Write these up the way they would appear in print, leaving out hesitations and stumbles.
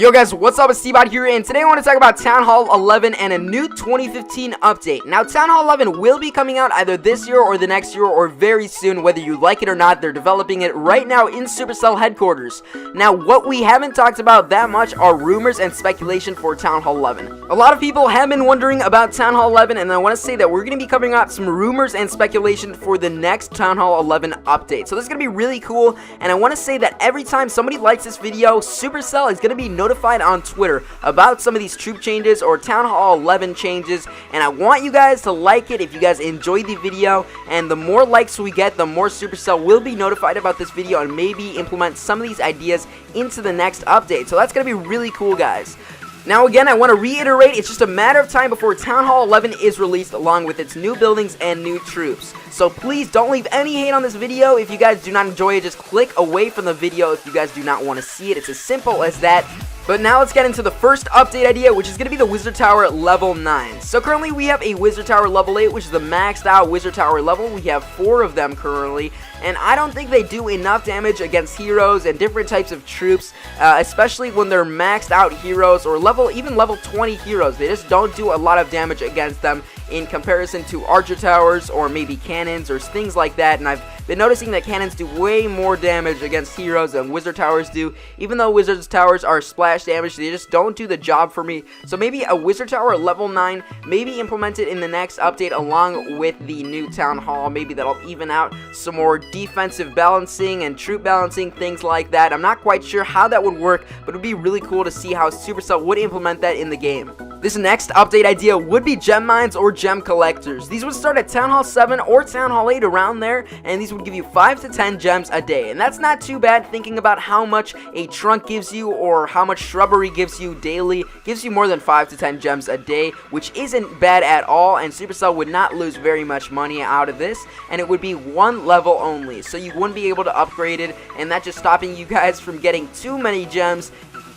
Yo guys, what's up? It's T-Bot here, and today I want to talk about Town Hall 11 and a new 2015 update. Now, Town Hall 11 will be coming out either this year or the next year or very soon, whether you like it or not. They're developing it right now in Supercell headquarters. Now, what we haven't talked about that much are rumors and speculation for Town Hall 11. A lot of people have been wondering about Town Hall 11, and I want to say that we're going to be covering up some rumors and speculation for the next Town Hall 11 update. So this is going to be really cool, and I want to say that every time somebody likes this video, Supercell is going to be notified on Twitter about some of these troop changes or Town Hall 11 changes, and I want you guys to like it if you guys enjoyed the video, and the more likes we get, the more Supercell will be notified about this video and maybe implement some of these ideas into the next update. So that's going to be really cool, guys. Now again, I want to reiterate, it's just a matter of time before Town Hall 11 is released along with its new buildings and new troops. So please don't leave any hate on this video. If you guys do not enjoy it, just click away from the video if you guys do not want to see it. It's as simple as that. But now let's get into the first update idea, which is going to be the Wizard Tower level 9. So currently we have a Wizard Tower level 8, which is the maxed out Wizard Tower level. We have 4 of them currently, and I don't think they do enough damage against heroes and different types of troops, especially when they're maxed out heroes or even level 20 heroes. They just don't do a lot of damage against them in comparison to archer towers or maybe cannons or things like that, and I've been noticing that cannons do way more damage against heroes than wizard towers do. Even though wizard towers are splash damage, they just don't do the job for me. So maybe a wizard tower level 9 maybe implemented in the next update along with the new town hall. Maybe that'll even out some more defensive balancing and troop balancing, things like that. I'm not quite sure how that would work, but it would be really cool to see how Supercell would implement that in the game. This next update idea would be gem mines or gem collectors. These would start at Town Hall 7 or Town Hall 8, around there, and these would give you 5 to 10 gems a day. And that's not too bad thinking about how much a trunk gives you or how much shrubbery gives you daily. Gives you more than 5 to 10 gems a day, which isn't bad at all, and Supercell would not lose very much money out of this, and it would be one level only, so you wouldn't be able to upgrade it, and that's just stopping you guys from getting too many gems.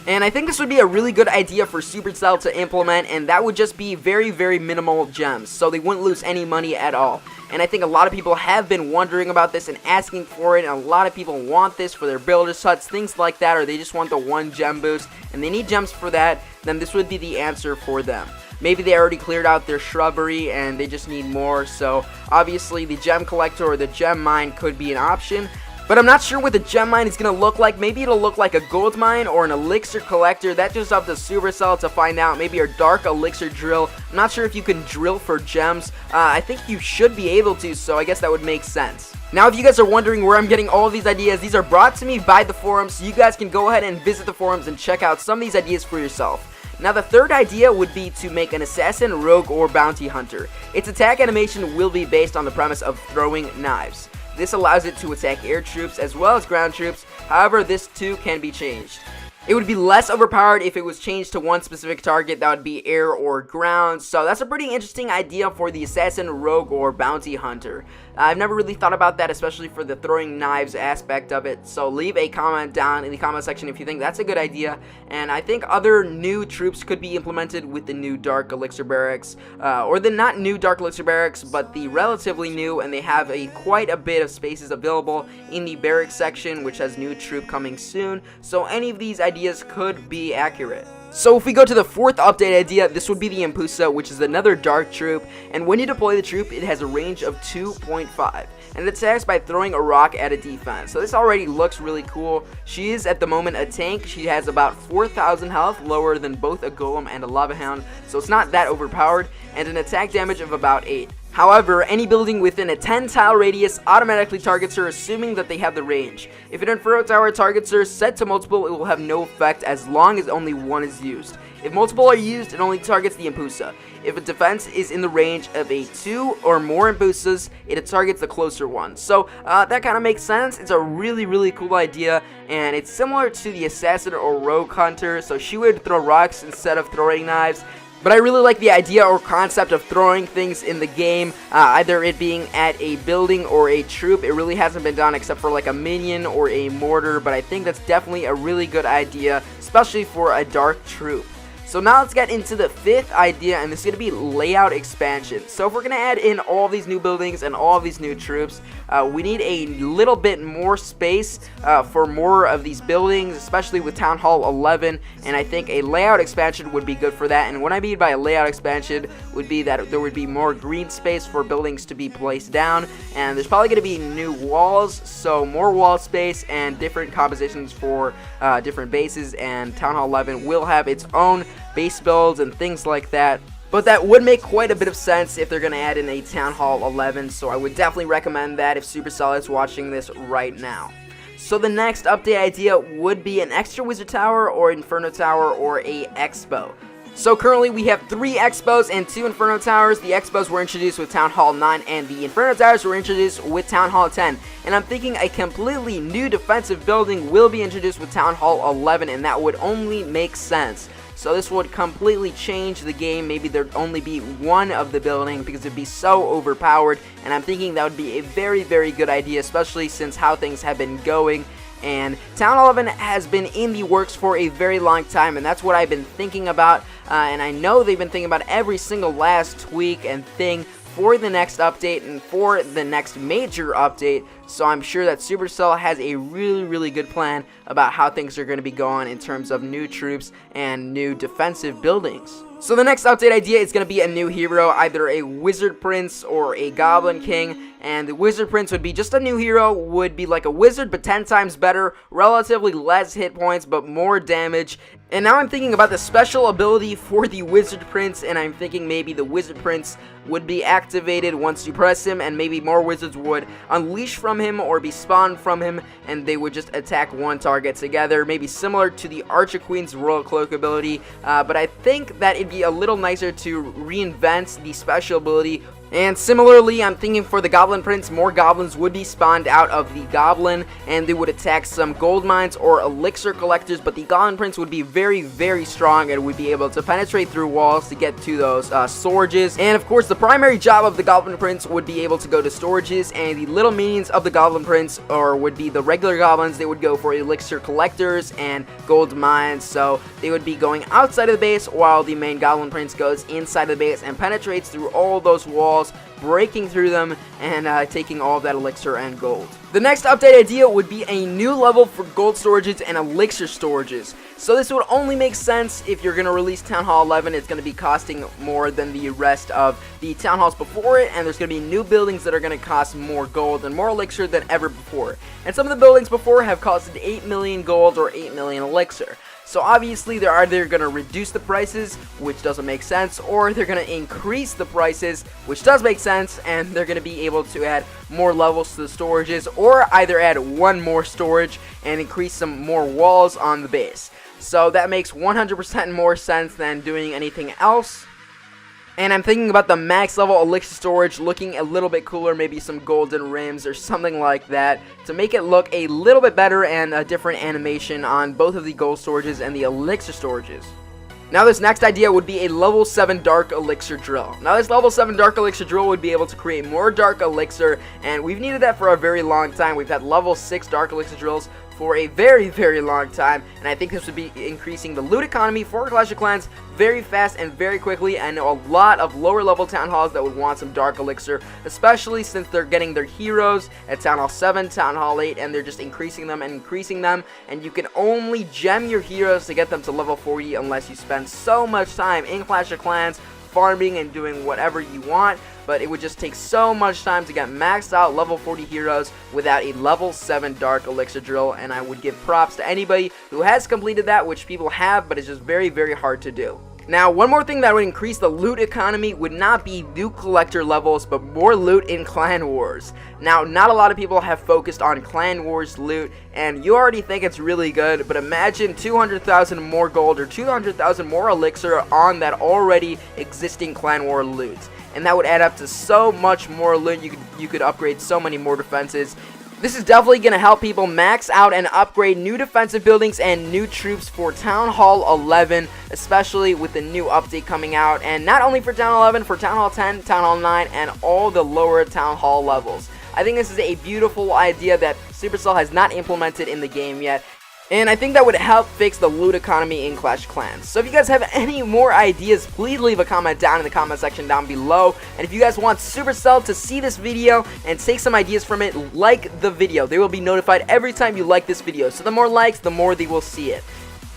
And I think this would be a really good idea for Supercell to implement, and that would just be very, very minimal gems, so they wouldn't lose any money at all. And I think a lot of people have been wondering about this and asking for it, and a lot of people want this for their builders huts, things like that, or they just want the 1 gem boost, and they need gems for that. Then this would be the answer for them. Maybe they already cleared out their shrubbery and they just need more, so obviously the gem collector or the gem mine could be an option. But I'm not sure what the gem mine is going to look like. Maybe it'll look like a gold mine or an elixir collector. That's just up to Supercell to find out. Maybe a dark elixir drill. I'm not sure if you can drill for gems. I think you should be able to, so I guess that would make sense. Now, if you guys are wondering where I'm getting all of these ideas, these are brought to me by the forums, so you guys can go ahead and visit the forums and check out some of these ideas for yourself. Now, the third idea would be to make an assassin, rogue, or bounty hunter. Its attack animation will be based on the premise of throwing knives. This allows it to attack air troops as well as ground troops. However, this too can be changed. It would be less overpowered if it was changed to one specific target, that would be air or ground. So that's a pretty interesting idea for the assassin, rogue, or bounty hunter. I've never really thought about that, especially for the throwing knives aspect of it. So leave a comment down in the comment section if you think that's a good idea. And I think other new troops could be implemented with the new Dark Elixir Barracks. Or the not new Dark Elixir Barracks, but the relatively new, and they have quite a bit of spaces available in the barracks section, which has new troop coming soon. So any of these ideas could be accurate. So if we go to the fourth update idea, this would be the Impusa, which is another dark troop, and when you deploy the troop, it has a range of 2.5, and it attacks by throwing a rock at a defense. So this already looks really cool. She is at the moment a tank. She has about 4,000 health, lower than both a golem and a lava hound, so it's not that overpowered, and an attack damage of about 8. However, any building within a 10 tile radius automatically targets her, assuming that they have the range. If an Inferno Tower targets her set to multiple, it will have no effect as long as only one is used. If multiple are used, it only targets the Impusa. If a defense is in the range of 2 or more Impusas, it targets the closer one. So that kind of makes sense. It's a really, really cool idea, and it's similar to the Assassin or Rogue Hunter, so she would throw rocks instead of throwing knives. But I really like the idea or concept of throwing things in the game, either it being at a building or a troop. It really hasn't been done except for like a minion or a mortar, but I think that's definitely a really good idea, especially for a dark troop. So now let's get into the 5th idea, and this is going to be layout expansion. So if we're going to add in all these new buildings and all of these new troops, we need a little bit more space for more of these buildings, especially with Town Hall 11, and I think a layout expansion would be good for that. And what I mean by a layout expansion would be that there would be more green space for buildings to be placed down, and there's probably going to be new walls, so more wall space and different compositions for different bases, and Town Hall 11 will have its own base builds and things like that. But that would make quite a bit of sense if they're going to add in a Town Hall 11, so I would definitely recommend that if Supercell is watching this right now. So the next update idea would be an extra Wizard Tower or Inferno Tower or a Expo. So currently we have 3 Expos and 2 Inferno Towers. The Expos were introduced with Town Hall 9 and the Inferno Towers were introduced with Town Hall 10. And I'm thinking a completely new defensive building will be introduced with Town Hall 11, and that would only make sense. So this would completely change the game. Maybe there'd only be one of the building because it'd be so overpowered, and I'm thinking that would be a very, very good idea, especially since how things have been going. And Town 11 has been in the works for a very long time, and that's what I've been thinking about, and I know they've been thinking about every single last tweak and thing for the next update and for the next major update, so I'm sure that Supercell has a really, really good plan about how things are going to be going in terms of new troops and new defensive buildings. So the next update idea is going to be a new hero, either a Wizard Prince or a Goblin King. And the Wizard Prince would be just a new hero, would be like a wizard but 10 times better, relatively less hit points but more damage. And now I'm thinking about the special ability for the Wizard Prince, and I'm thinking maybe the Wizard Prince would be activated once you press him, and maybe more wizards would unleash from him or be spawned from him, and they would just attack one target together, maybe similar to the Archer Queen's Royal Cloak ability. But I think that it'd be a little nicer to reinvent the special ability. And similarly, I'm thinking for the Goblin Prince, more goblins would be spawned out of the Goblin, and they would attack some gold mines or elixir collectors, but the Goblin Prince would be very, very strong and would be able to penetrate through walls to get to those storages. And of course, the primary job of the Goblin Prince would be able to go to storages, and the little minions of the Goblin Prince, or would be the regular goblins, they would go for elixir collectors and gold mines, so they would be going outside of the base while the main Goblin Prince goes inside the base and penetrates through all those walls, breaking through them and taking all of that elixir and gold. The next update idea would be a new level for gold storages and elixir storages. So this would only make sense if you're going to release Town Hall 11. It's going to be costing more than the rest of the Town Halls before it, and there's going to be new buildings that are going to cost more gold and more elixir than ever before. And some of the buildings before have costed 8 million gold or 8 million elixir. So obviously they're either going to reduce the prices, which doesn't make sense, or they're going to increase the prices, which does make sense, and they're going to be able to add more levels to the storages, or either add one more storage and increase some more walls on the base. So that makes 100% more sense than doing anything else. And I'm thinking about the max level elixir storage looking a little bit cooler, maybe some golden rims or something like that, to make it look a little bit better and a different animation on both of the gold storages and the elixir storages. Now this next idea would be a level 7 dark elixir drill. Now this level 7 dark elixir drill would be able to create more dark elixir, and we've needed that for a very long time. We've had level 6 dark elixir drills for a very, very long time, and I think this would be increasing the loot economy for Clash of Clans very fast and very quickly. I know a lot of lower level town halls that would want some dark elixir, especially since they're getting their heroes at Town Hall 7, Town Hall 8, and they're just increasing them, and you can only gem your heroes to get them to level 40 unless you spend so much time in Clash of Clans farming and doing whatever you want. But it would just take so much time to get maxed out level 40 heroes without a level 7 dark elixir drill, and I would give props to anybody who has completed that, which people have, but it's just very, very hard to do. Now, one more thing that would increase the loot economy would not be new collector levels, but more loot in Clan Wars. Now, not a lot of people have focused on Clan Wars loot, and you already think it's really good, but imagine 200,000 more gold or 200,000 more elixir on that already existing Clan War loot. And that would add up to so much more loot. You could upgrade so many more defenses. This is definitely going to help people max out and upgrade new defensive buildings and new troops for Town Hall 11, especially with the new update coming out. And not only for Town Hall 11, for Town Hall 10, Town Hall 9, and all the lower Town Hall levels. I think this is a beautiful idea that Supercell has not implemented in the game yet. And I think that would help fix the loot economy in Clash of Clans. So if you guys have any more ideas, please leave a comment down in the comment section down below. And if you guys want Supercell to see this video and take some ideas from it, like the video. They will be notified every time you like this video. So the more likes, the more they will see it.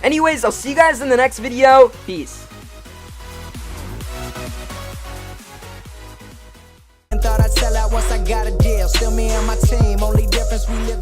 Anyways, I'll see you guys in the next video. Peace. Thought I'd sell out once I got a deal. Still me and my team. Only difference we live